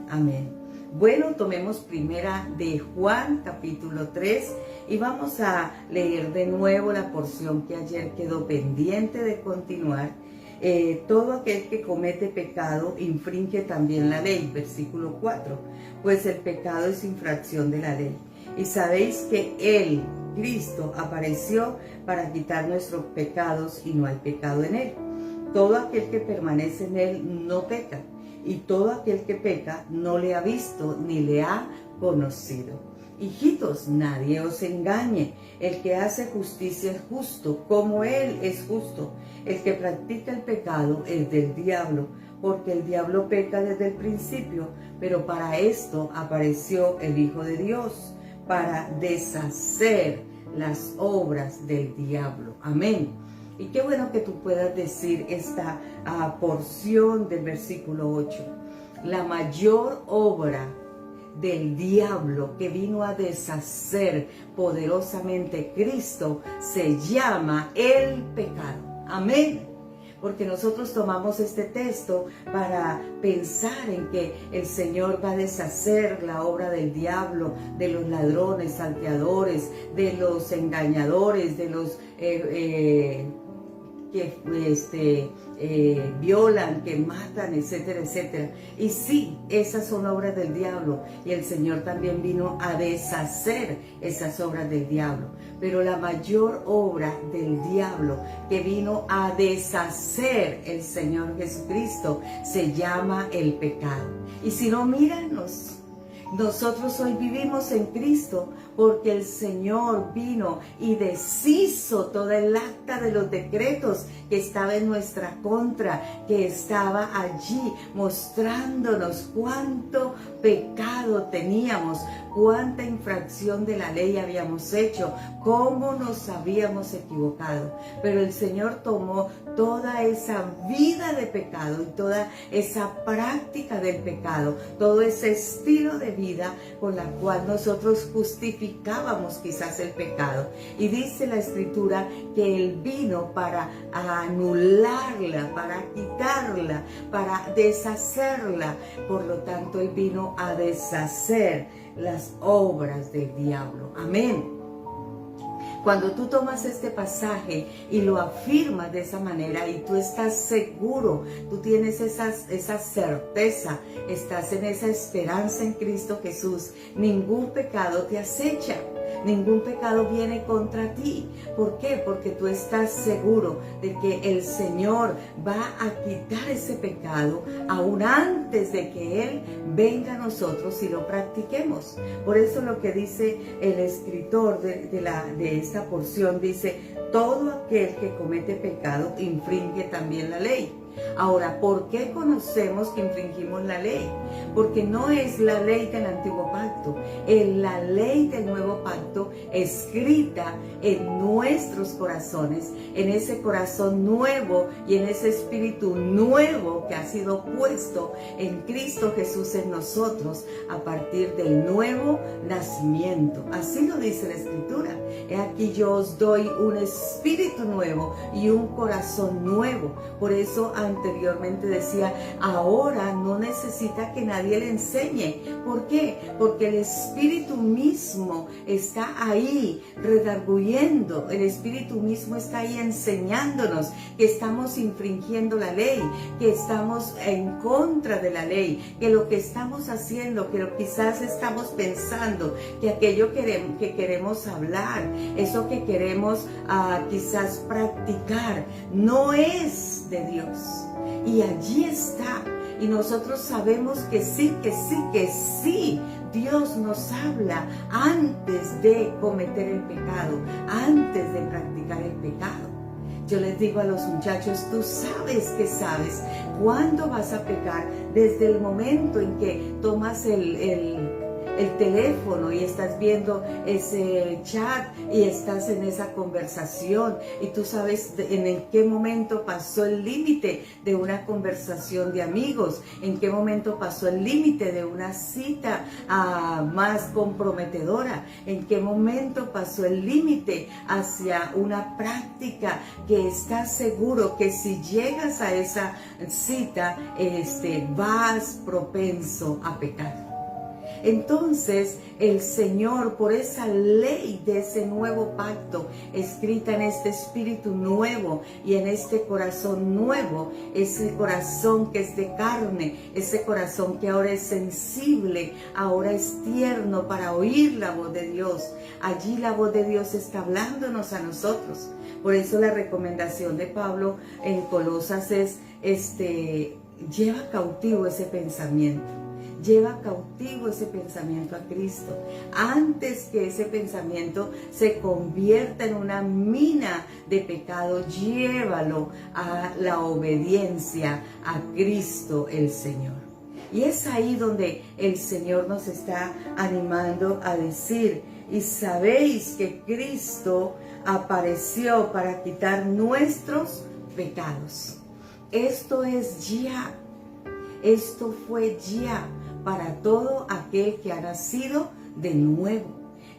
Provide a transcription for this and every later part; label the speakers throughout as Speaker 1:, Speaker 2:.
Speaker 1: amén. Bueno, tomemos primera de Juan, capítulo 3, y vamos a leer de nuevo la porción que ayer quedó pendiente de continuar. Todo aquel que comete pecado infringe también la ley, versículo 4, pues el pecado es infracción de la ley. Y sabéis que Él, Cristo, apareció para quitar nuestros pecados y no hay pecado en Él. Todo aquel que permanece en Él no peca, y todo aquel que peca no le ha visto ni le ha conocido. Hijitos, nadie os engañe. El que hace justicia es justo, como Él es justo. El que practica el pecado es del diablo, porque el diablo peca desde el principio. Pero para esto apareció el Hijo de Dios, para deshacer las obras del diablo. Amén. Y qué bueno que tú puedas decir esta porción del versículo 8. La mayor obra del diablo que vino a deshacer poderosamente Cristo se llama el pecado. Amén. Porque nosotros tomamos este texto para pensar en que el Señor va a deshacer la obra del diablo, de los ladrones, salteadores, de los engañadores, de los que violan, que matan, etcétera, etcétera. Y sí, esas son obras del diablo, y el Señor también vino a deshacer esas obras del diablo. Pero la mayor obra del diablo que vino a deshacer el Señor Jesucristo se llama el pecado. Y si no, míranos. Nosotros hoy vivimos en Cristo porque el Señor vino y deshizo toda el acta de los decretos que estaba en nuestra contra, que estaba allí mostrándonos cuánto pecado teníamos, cuánta infracción de la ley habíamos hecho, cómo nos habíamos equivocado. Pero el Señor tomó toda esa vida de pecado y toda esa práctica del pecado, todo ese estilo de vida con la cual nosotros justificábamos quizás el pecado. Y dice la Escritura que Él vino para anularla, para quitarla, para deshacerla. Por lo tanto, Él vino a deshacer las obras del diablo. Amén. Cuando tú tomas este pasaje y lo afirmas de esa manera y tú estás seguro, tú tienes esa certeza, estás en esa esperanza en Cristo Jesús, ningún pecado te acecha. Ningún pecado viene contra ti. ¿Por qué? Porque tú estás seguro de que el Señor va a quitar ese pecado aún antes de que Él venga a nosotros y lo practiquemos. Por eso lo que dice el escritor de esta porción dice: todo aquel que comete pecado infringe también la ley. Ahora, ¿por qué conocemos que infringimos la ley? Porque no es la ley del antiguo pacto, es la ley del nuevo pacto escrita en nuestros corazones, en ese corazón nuevo y en ese espíritu nuevo que ha sido puesto en Cristo Jesús en nosotros a partir del nuevo nacimiento. Así lo dice la Escritura. He aquí yo os doy un espíritu nuevo y un corazón nuevo. Por eso anteriormente decía, ahora no necesita que nadie le enseñe. ¿Por qué? Porque el Espíritu mismo está ahí redarguyendo, el Espíritu mismo está ahí enseñándonos que estamos infringiendo la ley, que estamos en contra de la ley, que lo que estamos haciendo, que quizás estamos pensando, que aquello que queremos hablar, eso que queremos quizás practicar, no es de Dios. Y allí está. Y nosotros sabemos que sí, que sí, que sí. Dios nos habla antes de cometer el pecado, antes de practicar el pecado. Yo les digo a los muchachos, tú sabes que sabes cuándo vas a pecar desde el momento en que tomas el el teléfono y estás viendo ese chat y estás en esa conversación y tú sabes en qué momento pasó el límite de una conversación de amigos, en qué momento pasó el límite de una cita más comprometedora, en qué momento pasó el límite hacia una práctica que estás seguro que si llegas a esa cita vas propenso a pecar. Entonces el Señor, por esa ley de ese nuevo pacto escrita en este espíritu nuevo y en este corazón nuevo, ese corazón que es de carne, ese corazón que ahora es sensible, ahora es tierno para oír la voz de Dios, allí la voz de Dios está hablándonos a nosotros. Por eso la recomendación de Pablo en Colosas es lleva cautivo ese pensamiento. Lleva cautivo ese pensamiento a Cristo. Antes que ese pensamiento se convierta en una mina de pecado, llévalo a la obediencia a Cristo el Señor. Y es ahí donde el Señor nos está animando a decir, y sabéis que Cristo apareció para quitar nuestros pecados. Esto es ya. Esto fue ya para todo aquel que ha nacido de nuevo.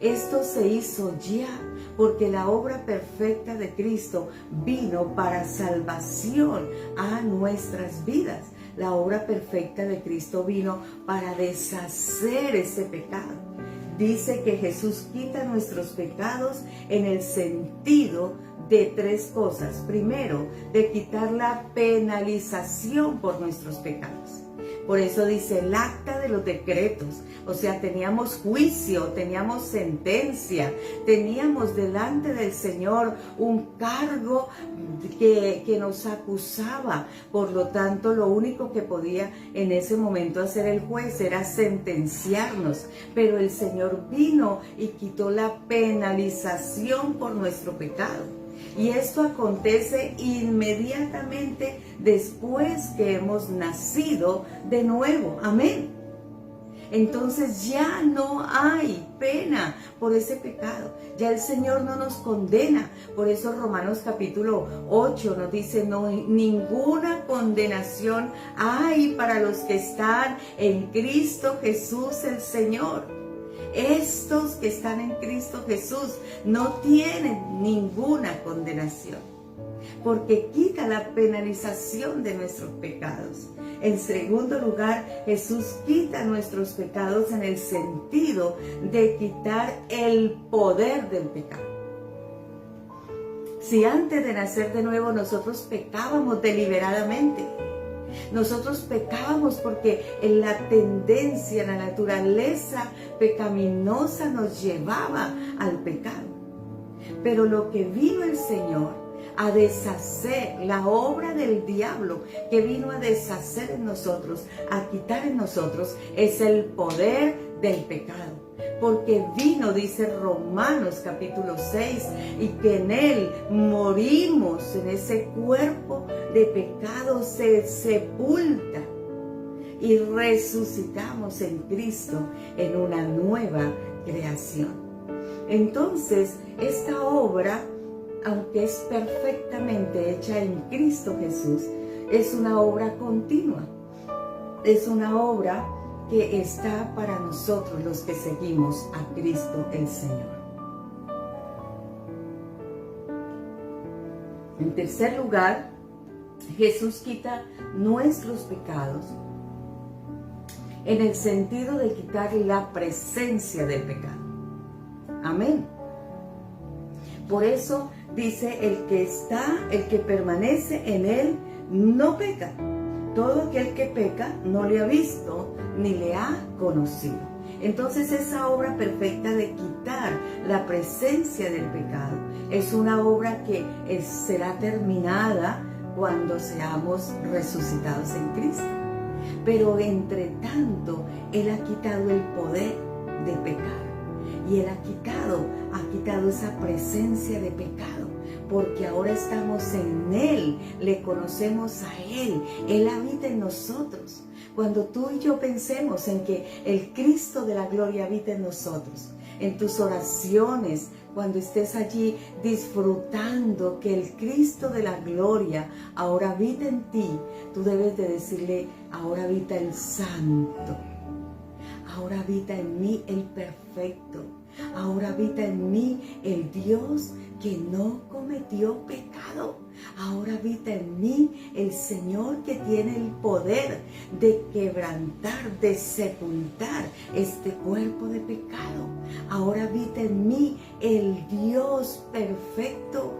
Speaker 1: Esto se hizo ya porque la obra perfecta de Cristo vino para salvación a nuestras vidas. La obra perfecta de Cristo vino para deshacer ese pecado. Dice que Jesús quita nuestros pecados en el sentido de tres cosas. Primero, de quitar la penalización por nuestros pecados. Por eso dice el acta de los decretos. O sea, teníamos juicio, teníamos sentencia, teníamos delante del Señor un cargo que nos acusaba. Por lo tanto, lo único que podía en ese momento hacer el juez era sentenciarnos. Pero el Señor vino y quitó la penalización por nuestro pecado. Y esto acontece inmediatamente después que hemos nacido de nuevo. Amén. Entonces ya no hay pena por ese pecado. Ya el Señor no nos condena. Por eso Romanos capítulo 8 nos dice, no, ninguna condenación hay para los que están en Cristo Jesús el Señor. Estos que están en Cristo Jesús no tienen ninguna condenación, porque quita la penalización de nuestros pecados. En segundo lugar, Jesús quita nuestros pecados en el sentido de quitar el poder del pecado. Si antes de nacer de nuevo nosotros pecábamos deliberadamente, nosotros pecábamos porque en la tendencia, la naturaleza pecaminosa nos llevaba al pecado. Pero lo que vino el Señor a deshacer, la obra del diablo que vino a deshacer en nosotros, a quitar en nosotros, es el poder del pecado. Porque vino, dice Romanos capítulo 6, y que en él morimos, en ese cuerpo de pecado se sepulta y resucitamos en Cristo en una nueva creación. Entonces, esta obra, aunque es perfectamente hecha en Cristo Jesús, es una obra continua, es una obra que está para nosotros los que seguimos a Cristo el Señor. En tercer lugar, Jesús quita nuestros pecados en el sentido de quitar la presencia del pecado. Amén. Por eso dice, el que permanece en él no peca. Todo aquel que peca no le ha visto ni le ha conocido. Entonces esa obra perfecta de quitar la presencia del pecado es una obra que será terminada cuando seamos resucitados en Cristo. Pero entre tanto, Él ha quitado el poder de pecar. Y Él ha quitado esa presencia de pecado. Porque ahora estamos en Él, le conocemos a Él, Él habita en nosotros. Cuando tú y yo pensemos en que el Cristo de la gloria habita en nosotros, en tus oraciones, cuando estés allí disfrutando que el Cristo de la gloria ahora habita en ti, tú debes de decirle, ahora habita el santo, ahora habita en mí el perfecto, ahora habita en mí el Dios que no cometió pecado. Ahora habita en mí el Señor que tiene el poder de quebrantar, de sepultar este cuerpo de pecado. Ahora habita en mí el Dios perfecto.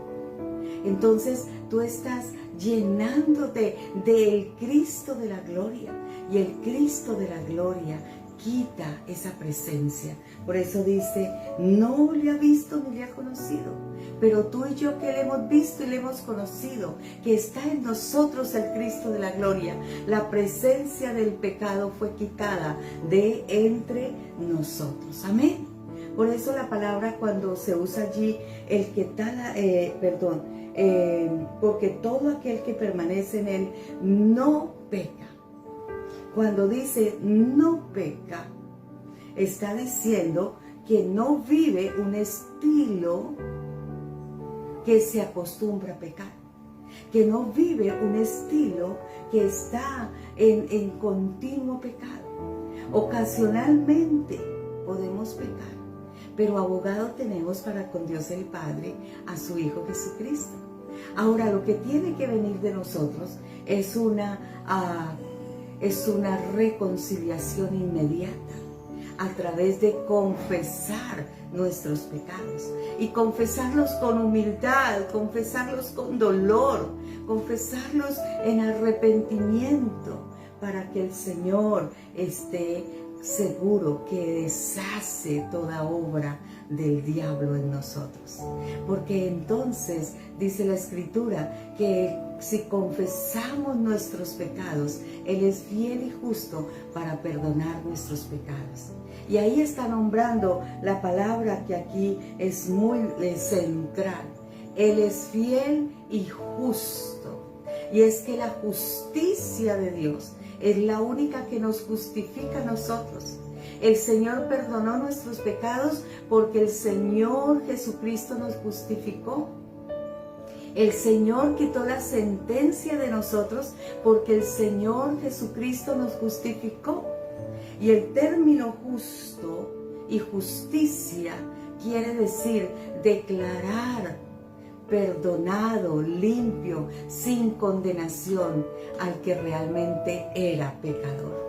Speaker 1: Entonces tú estás llenándote del Cristo de la gloria, y el Cristo de la gloria quita esa presencia. Por eso dice, no le ha visto ni le ha conocido, pero tú y yo que le hemos visto y le hemos conocido, que está en nosotros el Cristo de la gloria, la presencia del pecado fue quitada de entre nosotros. Amén. Por eso la palabra cuando se usa allí, el que tal, porque todo aquel que permanece en él no peca. Cuando dice no peca, está diciendo que no vive un estilo que se acostumbra a pecar, que no vive un estilo que está en continuo pecado. Ocasionalmente podemos pecar, pero abogado tenemos para con Dios el Padre, a su Hijo Jesucristo. Ahora, lo que tiene que venir de nosotros es una reconciliación inmediata a través de confesar nuestros pecados, y confesarlos con humildad, confesarlos con dolor, confesarlos en arrepentimiento, para que el Señor esté seguro que deshace toda obra del diablo en nosotros. Porque entonces dice la Escritura que si confesamos nuestros pecados, Él es fiel y justo para perdonar nuestros pecados. Y ahí está nombrando la palabra que aquí es muy central. Él es fiel y justo. Y es que la justicia de Dios es la única que nos justifica a nosotros. El Señor perdonó nuestros pecados porque el Señor Jesucristo nos justificó. El Señor quitó la sentencia de nosotros porque el Señor Jesucristo nos justificó. Y el término justo y justicia quiere decir declarar perdonado, limpio, sin condenación al que realmente era pecador.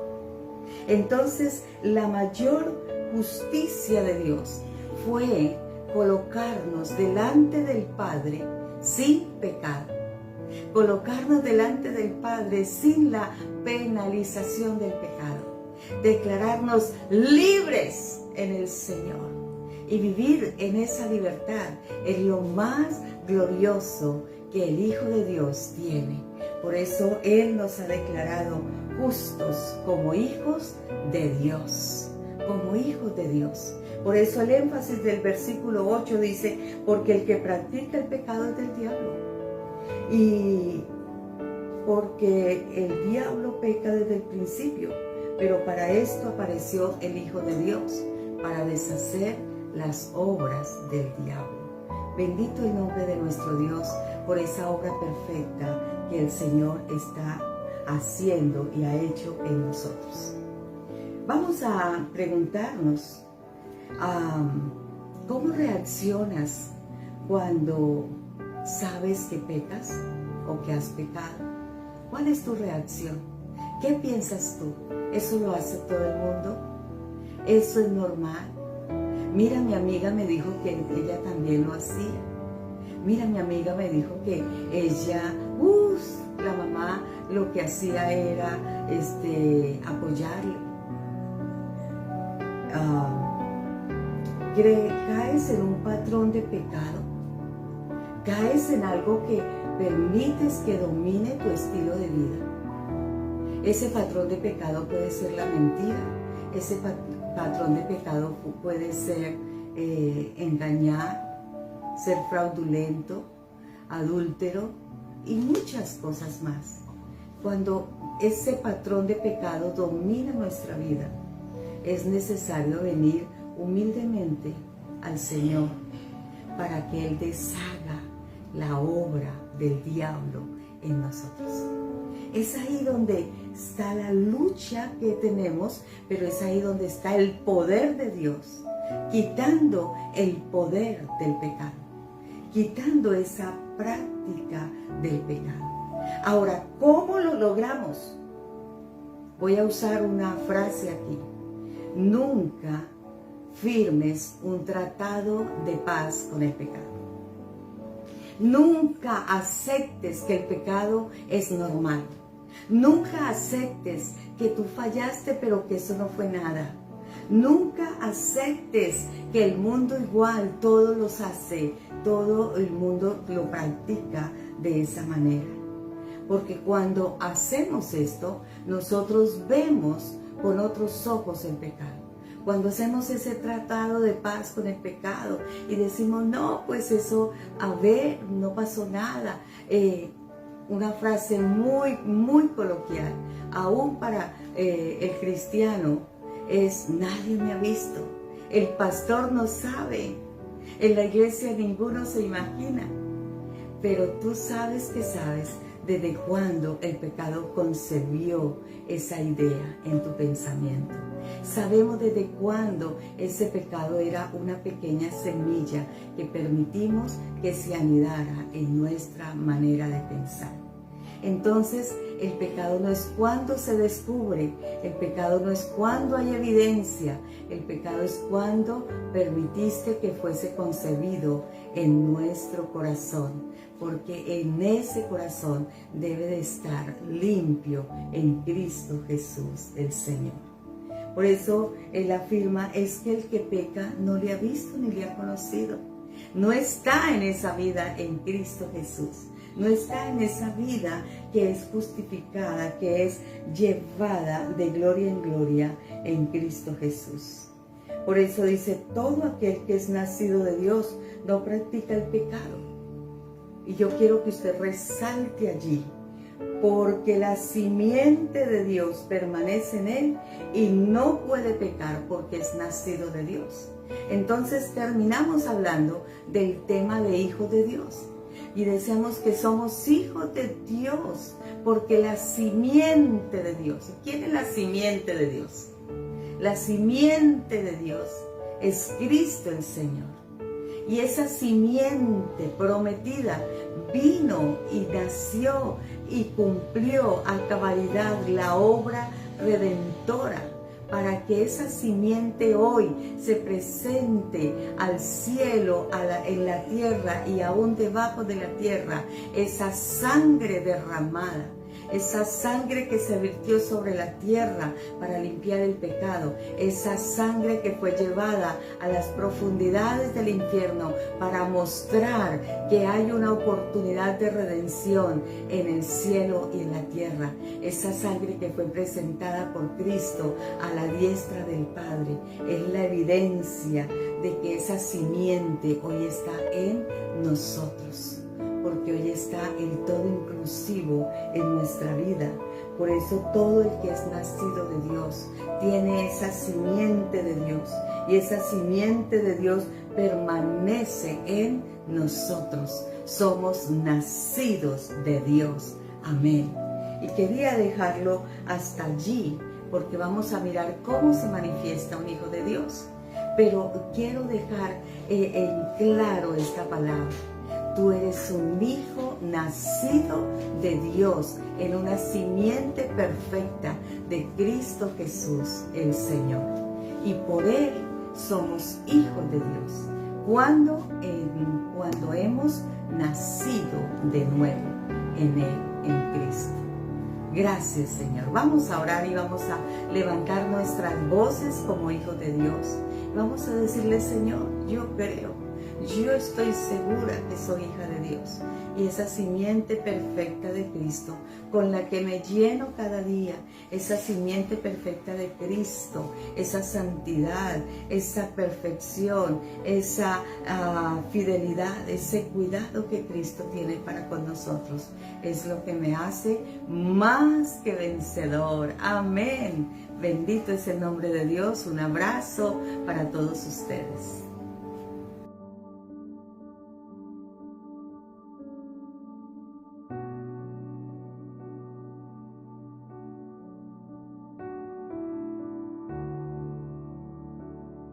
Speaker 1: Entonces, la mayor justicia de Dios fue colocarnos delante del Padre sin pecado, colocarnos delante del Padre sin la penalización del pecado, declararnos libres en el Señor. Y vivir en esa libertad es lo más glorioso que el Hijo de Dios tiene. Por eso Él nos ha declarado justos como hijos de Dios, como hijos de Dios. Por eso el énfasis del versículo 8 dice, porque el que practica el pecado es del diablo. Y porque el diablo peca desde el principio, pero para esto apareció el Hijo de Dios, para deshacer las obras del diablo. Bendito el nombre de nuestro Dios por esa obra perfecta que el Señor está haciendo y ha hecho en nosotros. Vamos a preguntarnos, ¿cómo reaccionas cuando sabes que pecas o que has pecado? ¿Cuál es tu reacción? ¿Qué piensas tú? ¿Eso lo hace todo el mundo? ¿Eso es normal? Mira, mi amiga me dijo que ella también lo hacía. Mira, mi amiga me dijo que ella, la mamá lo que hacía era apoyarle. Caes en un patrón de pecado. Caes en algo que permites que domine tu estilo de vida. Ese patrón de pecado puede ser la mentira. Ese patrón de pecado puede ser engañar, ser fraudulento, adúltero y muchas cosas más. cuando ese patrón de pecado domina nuestra vida, es necesario venir humildemente al Señor para que Él deshaga la obra del diablo en nosotros. Es ahí donde está la lucha que tenemos, pero es ahí donde está el poder de Dios, quitando el poder del pecado, quitando esa práctica del pecado. Ahora, ¿cómo lo logramos? Voy a usar una frase aquí. Nunca firmes un tratado de paz con el pecado. Nunca aceptes que el pecado es normal. Nunca aceptes que tú fallaste, pero que eso no fue nada. Nunca aceptes que el mundo igual, todos los hace, todo el mundo lo practica de esa manera. Porque cuando hacemos esto, nosotros vemos con otros ojos el pecado. Cuando hacemos ese tratado de paz con el pecado y decimos, no, pues eso, a ver, no pasó nada. Una frase muy, muy coloquial, aún para el cristiano, es: nadie me ha visto, el pastor no sabe, en la iglesia ninguno se imagina. Pero tú sabes que sabes desde cuándo el pecado concebió esa idea en tu pensamiento. Sabemos desde cuándo ese pecado era una pequeña semilla que permitimos que se anidara en nuestra manera de pensar. Entonces, el pecado no es cuando se descubre, el pecado no es cuando hay evidencia, el pecado es cuando permitiste que fuese concebido en nuestro corazón, porque en ese corazón debe de estar limpio en Cristo Jesús, el Señor. Por eso Él afirma, es que el que peca no le ha visto ni le ha conocido. No está en esa vida en Cristo Jesús. No está en esa vida que es justificada, que es llevada de gloria en gloria en Cristo Jesús. Por eso dice, todo aquel que es nacido de Dios no practica el pecado. Y yo quiero que usted resalte allí, porque la simiente de Dios permanece en él y no puede pecar porque es nacido de Dios. Entonces terminamos hablando del tema de hijos de Dios. Y decíamos que somos hijos de Dios, porque la simiente de Dios. ¿Quién es la simiente de Dios? La simiente de Dios es Cristo el Señor. Y esa simiente prometida vino y nació y cumplió a cabalidad la obra redentora, para que esa simiente hoy se presente al cielo, en la tierra y aún debajo de la tierra, esa sangre derramada, esa sangre que se vertió sobre la tierra para limpiar el pecado, esa sangre que fue llevada a las profundidades del infierno para mostrar que hay una oportunidad de redención en el cielo y en la tierra, esa sangre que fue presentada por Cristo a la diestra del Padre, es la evidencia de que esa simiente hoy está en nosotros. Porque hoy está el todo inclusivo en nuestra vida. Por eso todo el que es nacido de Dios tiene esa simiente de Dios. Y esa simiente de Dios permanece en nosotros. Somos nacidos de Dios. Amén. Y quería dejarlo hasta allí, porque vamos a mirar cómo se manifiesta un hijo de Dios. Pero quiero dejar en claro esta palabra. Tú eres un hijo nacido de Dios en una simiente perfecta de Cristo Jesús, el Señor. Y por Él somos hijos de Dios. Cuando hemos nacido de nuevo en Él, en Cristo. Gracias, Señor. Vamos a orar y vamos a levantar nuestras voces como hijos de Dios. Vamos a decirle, Señor, yo creo. Yo estoy segura que soy hija de Dios. Y esa simiente perfecta de Cristo, con la que me lleno cada día, esa simiente perfecta de Cristo, esa santidad, esa perfección, esa fidelidad, ese cuidado que Cristo tiene para con nosotros, es lo que me hace más que vencedor. Amén. Bendito es el nombre de Dios. Un abrazo para todos ustedes.